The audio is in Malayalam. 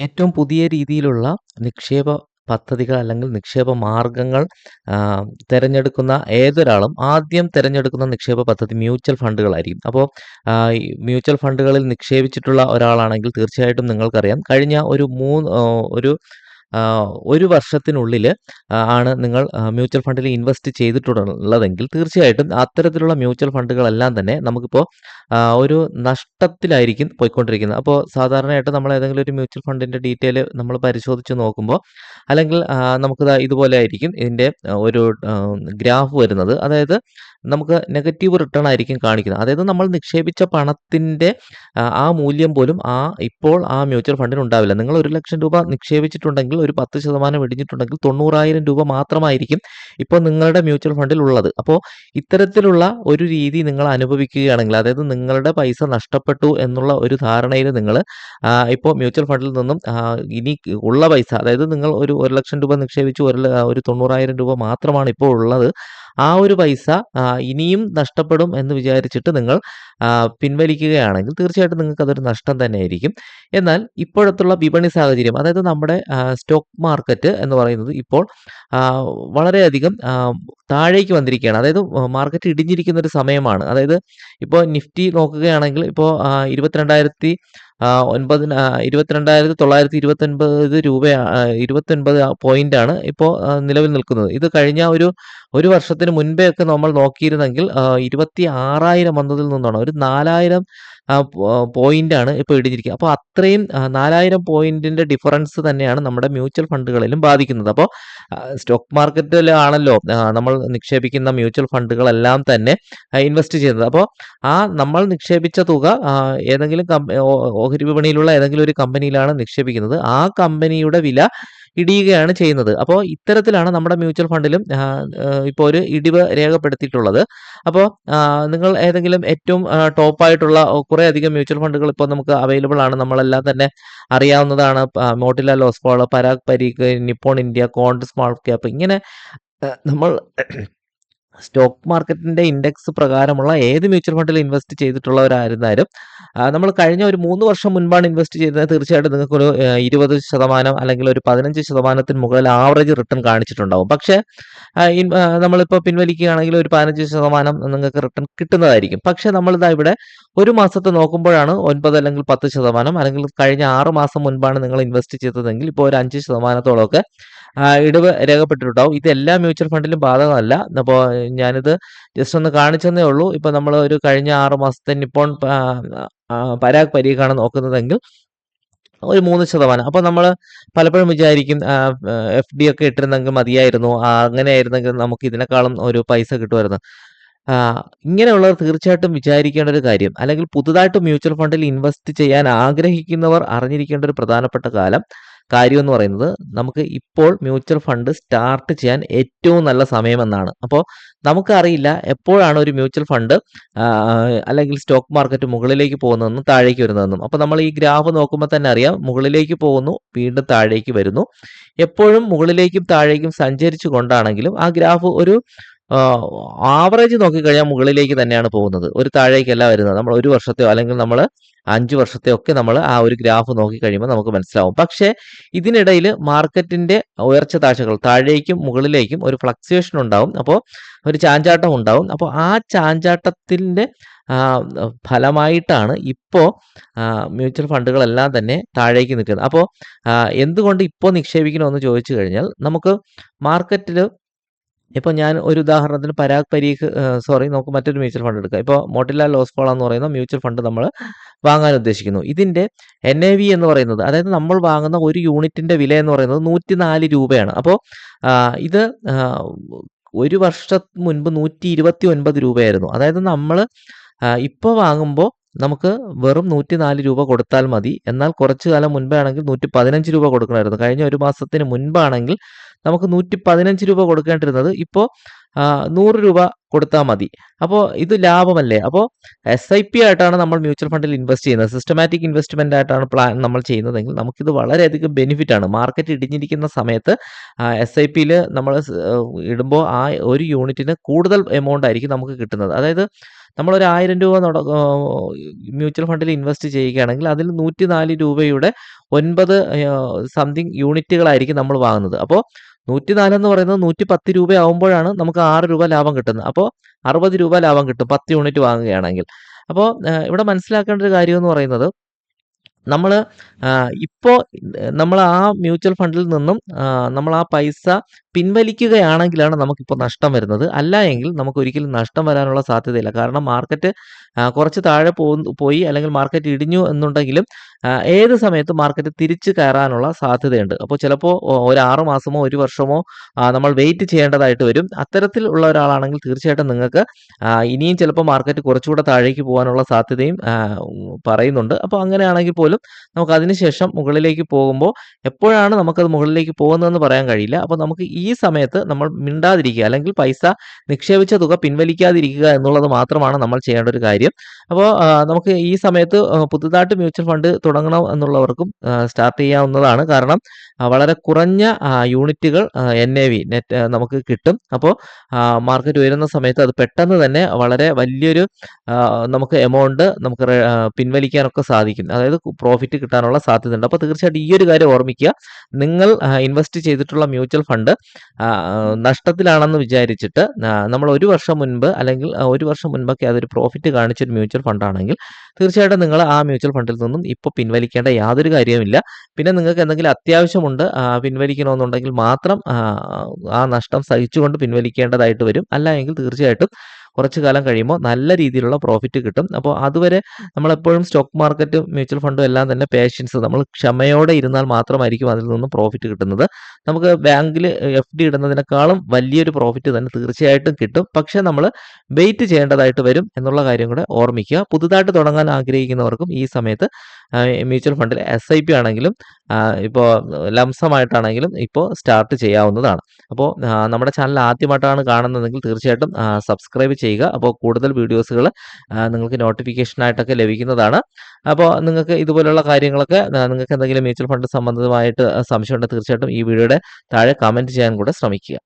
ഏറ്റവും പുതിയ രീതിയിലുള്ള നിക്ഷേപ പദ്ധതികൾ അല്ലെങ്കിൽ നിക്ഷേപ മാർഗങ്ങൾ തിരഞ്ഞെടുക്കുന്ന ഏതൊരാളും ആദ്യം തിരഞ്ഞെടുക്കുന്ന നിക്ഷേപ പദ്ധതി മ്യൂച്വൽ ഫണ്ടുകളായിരിക്കും. അപ്പോൾ ഈ മ്യൂച്വൽ ഫണ്ടുകളിൽ നിക്ഷേപിച്ചിട്ടുള്ള ഒരാളാണെങ്കിൽ തീർച്ചയായിട്ടും നിങ്ങൾക്കറിയാം കഴിഞ്ഞ ഒരു വർഷത്തിനുള്ളിൽ ആണ് നിങ്ങൾ മ്യൂച്വൽ ഫണ്ടിൽ ഇൻവെസ്റ്റ് ചെയ്തിട്ടുള്ളതെങ്കിൽ തീർച്ചയായിട്ടും അത്തരത്തിലുള്ള മ്യൂച്വൽ ഫണ്ടുകളെല്ലാം തന്നെ നമുക്കിപ്പോൾ ഒരു നഷ്ടത്തിലായിരിക്കും പോയിക്കൊണ്ടിരിക്കുന്നത്. അപ്പോൾ സാധാരണയായിട്ട് നമ്മൾ ഏതെങ്കിലും ഒരു മ്യൂച്വൽ ഫണ്ടിൻ്റെ ഡീറ്റെയിൽ നമ്മൾ പരിശോധിച്ച് നോക്കുമ്പോൾ അല്ലെങ്കിൽ നമുക്ക് ഇതുപോലെ ആയിരിക്കും ഇതിൻ്റെ ഒരു ഗ്രാഫ് വരുന്നത്. അതായത് നമുക്ക് നെഗറ്റീവ് റിട്ടേൺ ആയിരിക്കും കാണിക്കുന്നത്. അതായത് നമ്മൾ നിക്ഷേപിച്ച പണത്തിൻ്റെ ആ മൂല്യം പോലും ഇപ്പോൾ ആ മ്യൂച്വൽ ഫണ്ടിന് ഉണ്ടാവില്ല. നിങ്ങൾ 1,00,000 രൂപ നിക്ഷേപിച്ചിട്ടുണ്ടെങ്കിൽ ഒരു 10% ഇടിഞ്ഞിട്ടുണ്ടെങ്കിൽ 90,000 രൂപ മാത്രമായിരിക്കും ഇപ്പോൾ നിങ്ങളുടെ മ്യൂച്വൽ ഫണ്ടിൽ ഉള്ളത്. അപ്പോൾ ഇത്തരത്തിലുള്ള ഒരു രീതി നിങ്ങൾ അനുഭവിക്കുകയാണെങ്കിൽ, അതായത് നിങ്ങളുടെ പൈസ നഷ്ടപ്പെട്ടു എന്നുള്ള ഒരു ധാരണയിൽ നിങ്ങൾ ഇപ്പോൾ മ്യൂച്വൽ ഫണ്ടിൽ നിന്നും ഇനി ഉള്ള പൈസ, അതായത് നിങ്ങൾ ഒരു 1,00,000 രൂപ നിക്ഷേപിച്ചു, ഒരു 90,000 രൂപ മാത്രമാണ് ഇപ്പോൾ ഉള്ളത്. ആ ഒരു പൈസ ഇനിയും നഷ്ടപ്പെടും എന്ന് വിചാരിച്ചിട്ട് നിങ്ങൾ പിൻവലിക്കുകയാണെങ്കിൽ തീർച്ചയായിട്ടും നിങ്ങൾക്കതൊരു നഷ്ടം തന്നെയായിരിക്കും. എന്നാൽ ഇപ്പോഴത്തുള്ള വിപണി സാഹചര്യം, അതായത് നമ്മുടെ സ്റ്റോക്ക് മാർക്കറ്റ് എന്ന് പറയുന്നത് ഇപ്പോൾ വളരെയധികം താഴേക്ക് വന്നിരിക്കുകയാണ്. അതായത് മാർക്കറ്റ് ഇടിഞ്ഞിരിക്കുന്ന ഒരു സമയമാണ്. അതായത് ഇപ്പോൾ നിഫ്റ്റി നോക്കുകയാണെങ്കിൽ ഇപ്പോൾ 22,929 രൂപ, 29 പോയിന്റാണ് ഇപ്പോൾ നിലവിൽ നിൽക്കുന്നത്. ഇത് കഴിഞ്ഞ ഒരു വർഷത്തിന് മുൻപേ ഒക്കെ നമ്മൾ നോക്കിയിരുന്നെങ്കിൽ 26,000 വന്നതിൽ നിന്നാണ് ഒരു 4,000 പോയിന്റാണ് ഇപ്പോൾ ഇടിഞ്ഞിരിക്കുക. അപ്പോൾ അത്രയും 4,000 പോയിന്റിന്റെ ഡിഫറൻസ് തന്നെയാണ് നമ്മുടെ മ്യൂച്വൽ ഫണ്ടുകളിലും ബാധിക്കുന്നത്. അപ്പോൾ സ്റ്റോക്ക് മാർക്കറ്റിലാണല്ലോ നമ്മൾ നിക്ഷേപിക്കുന്ന മ്യൂച്വൽ ഫണ്ടുകളെല്ലാം തന്നെ ഇൻവെസ്റ്റ് ചെയ്യുന്നത്. അപ്പോൾ നമ്മൾ നിക്ഷേപിച്ച തുക ഏതെങ്കിലും ഓഹരി വിപണിയിലുള്ള ഏതെങ്കിലും ഒരു കമ്പനിയിലാണ് നിക്ഷേപിക്കുന്നത്. ആ കമ്പനിയുടെ വില ഇടിയുകയാണ് ചെയ്യുന്നത്. അപ്പോൾ ഇത്തരത്തിലാണ് നമ്മുടെ മ്യൂച്വൽ ഫണ്ടിലും ഇപ്പോൾ ഒരു ഇടിവ് രേഖപ്പെടുത്തിയിട്ടുള്ളത്. അപ്പോൾ നിങ്ങൾ ഏതെങ്കിലും ഏറ്റവും ടോപ്പായിട്ടുള്ള കുറേ അധികം മ്യൂച്വൽ ഫണ്ടുകൾ ഇപ്പോൾ നമുക്ക് അവൈലബിൾ ആണ്. നമ്മളെല്ലാം തന്നെ അറിയാവുന്നതാണ്. Motilal Oswal, Parag Parikh, Nippon India, Quant small cap, ഇങ്ങനെ നമ്മൾ സ്റ്റോക്ക് മാർക്കറ്റിന്റെ ഇൻഡെക്സ് പ്രകാരമുള്ള ഏത് മ്യൂച്വൽ ഫണ്ടിൽ ഇൻവെസ്റ്റ് ചെയ്തിട്ടുള്ളവരായിരുന്നാലും നമ്മൾ കഴിഞ്ഞ ഒരു 3 വർഷം മുൻപാണ് ഇൻവെസ്റ്റ് ചെയ്തത്, തീർച്ചയായിട്ടും നിങ്ങൾക്കൊരു 20% അല്ലെങ്കിൽ ഒരു 15% മുകളിൽ ആവറേജ് റിട്ടേൺ കാണിച്ചിട്ടുണ്ടാവും. പക്ഷേ നമ്മളിപ്പോൾ പിൻവലിക്കുകയാണെങ്കിൽ ഒരു 15% നിങ്ങൾക്ക് റിട്ടേൺ കിട്ടുന്നതായിരിക്കും. പക്ഷേ നമ്മളിതാ ഇവിടെ ഒരു മാസത്തെ നോക്കുമ്പോഴാണ് 9 അല്ലെങ്കിൽ 10%, അല്ലെങ്കിൽ കഴിഞ്ഞ 6 മാസം മുൻപാണ് നിങ്ങൾ ഇൻവെസ്റ്റ് ചെയ്തതെങ്കിൽ ഇപ്പോൾ ഒരു 5%-ഓളമൊക്കെ ഇടിവ് രേഖപ്പെട്ടിട്ടുണ്ടാവും. ഇത് എല്ലാ മ്യൂച്വൽ ഫണ്ടിലും ബാധകമല്ല. അപ്പോൾ ഞാനിത് ജസ്റ്റ് ഒന്ന് കാണിച്ചെന്നേ ഉള്ളൂ. ഇപ്പോൾ നമ്മൾ ഒരു കഴിഞ്ഞ 6 മാസത്തെ നിപ്പോൺ പരാഗ് പരീഖാണ് നോക്കുന്നതെങ്കിൽ ഒരു 3%. അപ്പോൾ നമ്മൾ പലപ്പോഴും വിചാരിക്കും FD ഒക്കെ ഇട്ടിരുന്നെങ്കിൽ മതിയായിരുന്നു, അങ്ങനെയായിരുന്നെങ്കിൽ നമുക്ക് ഇതിനേക്കാളും ഒരു പൈസ കിട്ടുമായിരുന്നു. ഇങ്ങനെയുള്ളവർ തീർച്ചയായിട്ടും വിചാരിക്കേണ്ട ഒരു കാര്യം, അല്ലെങ്കിൽ പുതുതായിട്ട് മ്യൂച്വൽ ഫണ്ടിൽ ഇൻവെസ്റ്റ് ചെയ്യാൻ ആഗ്രഹിക്കുന്നവർ അറിഞ്ഞിരിക്കേണ്ട ഒരു പ്രധാനപ്പെട്ട കാര്യം എന്ന് പറയുന്നത്, നമുക്ക് ഇപ്പോൾ മ്യൂച്വൽ ഫണ്ട് സ്റ്റാർട്ട് ചെയ്യാൻ ഏറ്റവും നല്ല സമയമെന്നാണ്. അപ്പോൾ നമുക്കറിയില്ല എപ്പോഴാണ് ഒരു മ്യൂച്വൽ ഫണ്ട് അല്ലെങ്കിൽ സ്റ്റോക്ക് മാർക്കറ്റ് മുകളിലേക്ക് പോകുന്നതെന്നും താഴേക്ക് വരുന്നതെന്നും. അപ്പോൾ നമ്മൾ ഈ ഗ്രാഫ് നോക്കുമ്പോൾ തന്നെ അറിയാം, മുകളിലേക്ക് പോകുന്നു, വീണ്ടും താഴേക്ക് വരുന്നു. എപ്പോഴും മുകളിലേക്കും താഴേക്കും സഞ്ചരിച്ചു കൊണ്ടാണെങ്കിലും ആ ഗ്രാഫ് ഒരു ആവറേജ് നോക്കിക്കഴിഞ്ഞാൽ മുകളിലേക്ക് തന്നെയാണ് പോകുന്നത്, ഒരു താഴേക്കല്ല വരുന്നത്. നമ്മൾ ഒരു വർഷത്തെയോ അല്ലെങ്കിൽ നമ്മൾ 5 വർഷത്തെയോ ഒക്കെ നമ്മൾ ആ ഒരു ഗ്രാഫ് നോക്കിക്കഴിയുമ്പോൾ നമുക്ക് മനസ്സിലാവും. പക്ഷേ ഇതിനിടയിൽ മാർക്കറ്റിന്റെ ഉയർച്ച താഴ്ചകൾ, താഴേക്കും മുകളിലേക്കും ഒരു ഫ്ലക്ച്വേഷൻ ഉണ്ടാവും. അപ്പോൾ ഒരു ചാഞ്ചാട്ടം ഉണ്ടാവും. അപ്പോൾ ആ ചാഞ്ചാട്ടത്തിൻ്റെ ഫലമായിട്ടാണ് ഇപ്പോൾ മ്യൂച്വൽ ഫണ്ടുകളെല്ലാം തന്നെ താഴേക്ക് നിൽക്കുന്നത്. അപ്പോൾ എന്തുകൊണ്ട് ഇപ്പോൾ നിക്ഷേപിക്കണമെന്ന് ചോദിച്ചു കഴിഞ്ഞാൽ, നമുക്ക് മാർക്കറ്റിൽ ഇപ്പോൾ ഞാൻ ഒരു ഉദാഹരണത്തിന് പരാഗ് പരീഖ് നമുക്ക് മറ്റൊരു മ്യൂച്വൽ ഫണ്ട് എടുക്കാം. ഇപ്പോൾ മോട്ടിലാൽ ഓസ്വാൾ എന്ന് പറയുന്ന മ്യൂച്വൽ ഫണ്ട് നമ്മൾ വാങ്ങാൻ ഉദ്ദേശിക്കുന്നു. ഇതിൻ്റെ NAV എന്ന് പറയുന്നത്, അതായത് നമ്മൾ വാങ്ങുന്ന ഒരു യൂണിറ്റിൻ്റെ വില എന്ന് പറയുന്നത് 104 രൂപയാണ്. അപ്പോൾ ഇത് ഒരു വർഷം മുൻപ് 129 രൂപയായിരുന്നു. അതായത് നമ്മൾ ഇപ്പോൾ വാങ്ങുമ്പോൾ നമുക്ക് വെറും 104 രൂപ കൊടുത്താൽ മതി. എന്നാൽ കുറച്ചു കാലം മുൻപേ ആണെങ്കിൽ 115 രൂപ കൊടുക്കണമായിരുന്നു. കഴിഞ്ഞ ഒരു മാസത്തിന് മുൻപാണെങ്കിൽ നമുക്ക് 115 രൂപ കൊടുക്കേണ്ടിരുന്നത് ഇപ്പോൾ 100 രൂപ കൊടുത്താൽ മതി. അപ്പോൾ ഇത് ലാഭമല്ലേ? അപ്പോൾ SIP ആയിട്ടാണ് നമ്മൾ മ്യൂച്വൽ ഫണ്ടിൽ ഇൻവെസ്റ്റ് ചെയ്യുന്നത്. സിസ്റ്റമാറ്റിക് ഇൻവെസ്റ്റ്മെന്റ് ആയിട്ടാണ് പ്ലാൻ നമ്മൾ ചെയ്യുന്നതെങ്കിൽ നമുക്കിത് വളരെയധികം ബെനിഫിറ്റ് ആണ്. മാർക്കറ്റ് ഇടിഞ്ഞിരിക്കുന്ന സമയത്ത് SIPയിൽ നമ്മൾ ഇടുമ്പോൾ ആ ഒരു യൂണിറ്റിന് കൂടുതൽ എമൗണ്ട് ആയിരിക്കും നമുക്ക് കിട്ടുന്നത്. അതായത് നമ്മളൊരു 1000 രൂപ മ്യൂച്വൽ ഫണ്ടിൽ ഇൻവെസ്റ്റ് ചെയ്യുകയാണെങ്കിൽ അതിൽ 104 രൂപയുടെ 9 സംതിങ് യൂണിറ്റുകളായിരിക്കും നമ്മൾ വാങ്ങുന്നത്. അപ്പോൾ 104 എന്ന് പറയുന്നത് 110 രൂപ ആവുമ്പോഴാണ് നമുക്ക് 6 രൂപ ലാഭം കിട്ടുന്നത്. അപ്പോൾ 60 രൂപ ലാഭം കിട്ടും 10 യൂണിറ്റ് വാങ്ങുകയാണെങ്കിൽ. അപ്പോൾ ഇവിടെ മനസ്സിലാക്കേണ്ട ഒരു കാര്യം എന്ന് പറയുന്നത്, നമ്മൾ ഇപ്പോൾ നമ്മൾ ആ മ്യൂച്വൽ ഫണ്ടിൽ നിന്നും നമ്മൾ ആ പൈസ പിൻവലിക്കുകയാണെങ്കിലാണ് നമുക്കിപ്പോൾ നഷ്ടം വരുന്നത്. അല്ല എങ്കിൽ നമുക്ക് ഒരിക്കലും നഷ്ടം വരാനുള്ള സാധ്യതയില്ല. കാരണം മാർക്കറ്റ് കുറച്ച് താഴെ പോയി അല്ലെങ്കിൽ മാർക്കറ്റ് ഇടിഞ്ഞു എന്നുണ്ടെങ്കിലും ഏത് സമയത്തും മാർക്കറ്റ് തിരിച്ച് കയറാനുള്ള സാധ്യതയുണ്ട്. അപ്പോൾ ചിലപ്പോൾ ഒരു 6 മാസമോ 1 വർഷമോ നമ്മൾ വെയിറ്റ് ചെയ്യേണ്ടതായിട്ട് വരും. അത്തരത്തിലുള്ള ഒരാളാണെങ്കിൽ തീർച്ചയായിട്ടും നിങ്ങൾക്ക് ഇനിയും ചിലപ്പോൾ മാർക്കറ്റ് കുറച്ചുകൂടെ താഴേക്ക് പോകാനുള്ള സാധ്യതയും പറയുന്നുണ്ട്. അപ്പോൾ അങ്ങനെയാണെങ്കിൽ പോലും നമുക്ക് അതിനുശേഷം മുകളിലേക്ക് പോകുമ്പോൾ എപ്പോഴാണ് നമുക്കത് മുകളിലേക്ക് പോകുന്നതെന്ന് പറയാൻ കഴിയില്ല. അപ്പോൾ നമുക്ക് ഈ സമയത്ത് നമ്മൾ മിണ്ടാതിരിക്കുക, അല്ലെങ്കിൽ പൈസ നിക്ഷേപിച്ച തുക പിൻവലിക്കാതിരിക്കുക എന്നുള്ളത് മാത്രമാണ് നമ്മൾ ചെയ്യേണ്ട ഒരു കാര്യം. അപ്പോൾ നമുക്ക് ഈ സമയത്ത് പുതുതായിട്ട് മ്യൂച്വൽ ഫണ്ട് തുടങ്ങണം എന്നുള്ളവർക്കും സ്റ്റാർട്ട് ചെയ്യാവുന്നതാണ്. കാരണം വളരെ കുറഞ്ഞ യൂണിറ്റുകൾ NAV നെറ്റ് നമുക്ക് കിട്ടും. അപ്പോൾ മാർക്കറ്റ് ഉയരുന്ന സമയത്ത് അത് പെട്ടെന്ന് തന്നെ വളരെ വലിയൊരു നമുക്ക് എമൗണ്ട് നമുക്ക് പിൻവലിക്കാനൊക്കെ സാധിക്കും. അതായത് പ്രോഫിറ്റ് കിട്ടാനുള്ള സാധ്യതയുണ്ട്. അപ്പോൾ തീർച്ചയായിട്ടും ഈ ഒരു കാര്യം ഓർമ്മിക്കുക. നിങ്ങൾ ഇൻവെസ്റ്റ് ചെയ്തിട്ടുള്ള മ്യൂച്വൽ ഫണ്ട് നഷ്ടത്തിലാണെന്ന് വിചാരിച്ചിട്ട് നമ്മൾ 1 വർഷം മുൻപ് അല്ലെങ്കിൽ 1 വർഷം മുൻപൊക്കെ അതൊരു പ്രോഫിറ്റ് കാണിച്ചൊരു മ്യൂച്വൽ ഫണ്ടാണെങ്കിൽ തീർച്ചയായിട്ടും നിങ്ങൾ ആ മ്യൂച്വൽ ഫണ്ടിൽ നിന്നും ഇപ്പോൾ പിൻവലിക്കേണ്ട യാതൊരു കാര്യവുമില്ല. പിന്നെ നിങ്ങൾക്ക് എന്തെങ്കിലും അത്യാവശ്യമുണ്ട് പിൻവലിക്കണമെന്നുണ്ടെങ്കിൽ മാത്രം ആ നഷ്ടം സഹിച്ചുകൊണ്ട് പിൻവലിക്കേണ്ടതായിട്ട് വരും. അല്ല എങ്കിൽ തീർച്ചയായിട്ടും കുറച്ച് കാലം കഴിയുമ്പോൾ നല്ല രീതിയിലുള്ള പ്രോഫിറ്റ് കിട്ടും. അപ്പോൾ അതുവരെ നമ്മളെപ്പോഴും സ്റ്റോക്ക് മാർക്കറ്റും മ്യൂച്വൽ ഫണ്ടും എല്ലാം തന്നെ പേഷ്യൻസ്, നമ്മൾ ക്ഷമയോടെ ഇരുന്നാൽ മാത്രമായിരിക്കും അതിൽ നിന്നും പ്രോഫിറ്റ് കിട്ടുന്നത്. നമുക്ക് ബാങ്കിൽ FD ഇടുന്നതിനേക്കാളും വലിയൊരു പ്രോഫിറ്റ് തന്നെ തീർച്ചയായിട്ടും കിട്ടും. പക്ഷേ നമ്മൾ വെയിറ്റ് ചെയ്യേണ്ടതായിട്ട് വരും എന്നുള്ള കാര്യം കൂടെ ഓർമ്മിക്കുക. പുതുതായിട്ട് തുടങ്ങാൻ ആഗ്രഹിക്കുന്നവർക്കും ഈ സമയത്ത് മ്യൂച്വൽ ഫണ്ടിൽ SIP ആണെങ്കിലും ഇപ്പോൾ ലംസമായിട്ടാണെങ്കിലും ഇപ്പോൾ സ്റ്റാർട്ട് ചെയ്യാവുന്നതാണ്. അപ്പോൾ നമ്മുടെ ചാനൽ ആദ്യമായിട്ടാണ് കാണുന്നതെങ്കിൽ തീർച്ചയായിട്ടും സബ്സ്ക്രൈബ് ചെയ്യുക. അപ്പോൾ കൂടുതൽ വീഡിയോസുകൾ നിങ്ങൾക്ക് നോട്ടിഫിക്കേഷനായിട്ടൊക്കെ ലഭിക്കുന്നതാണ്. അപ്പോൾ നിങ്ങൾക്ക് ഇതുപോലുള്ള കാര്യങ്ങളൊക്കെ നിങ്ങൾക്ക് എന്തെങ്കിലും മ്യൂച്വൽ ഫണ്ട് സംബന്ധമായിട്ട് സംശയമുണ്ടെങ്കിൽ തീർച്ചയായിട്ടും ഈ വീഡിയോയുടെ താഴെ കമൻറ്റ് ചെയ്യാൻ കൂടെ ശ്രമിക്കുക.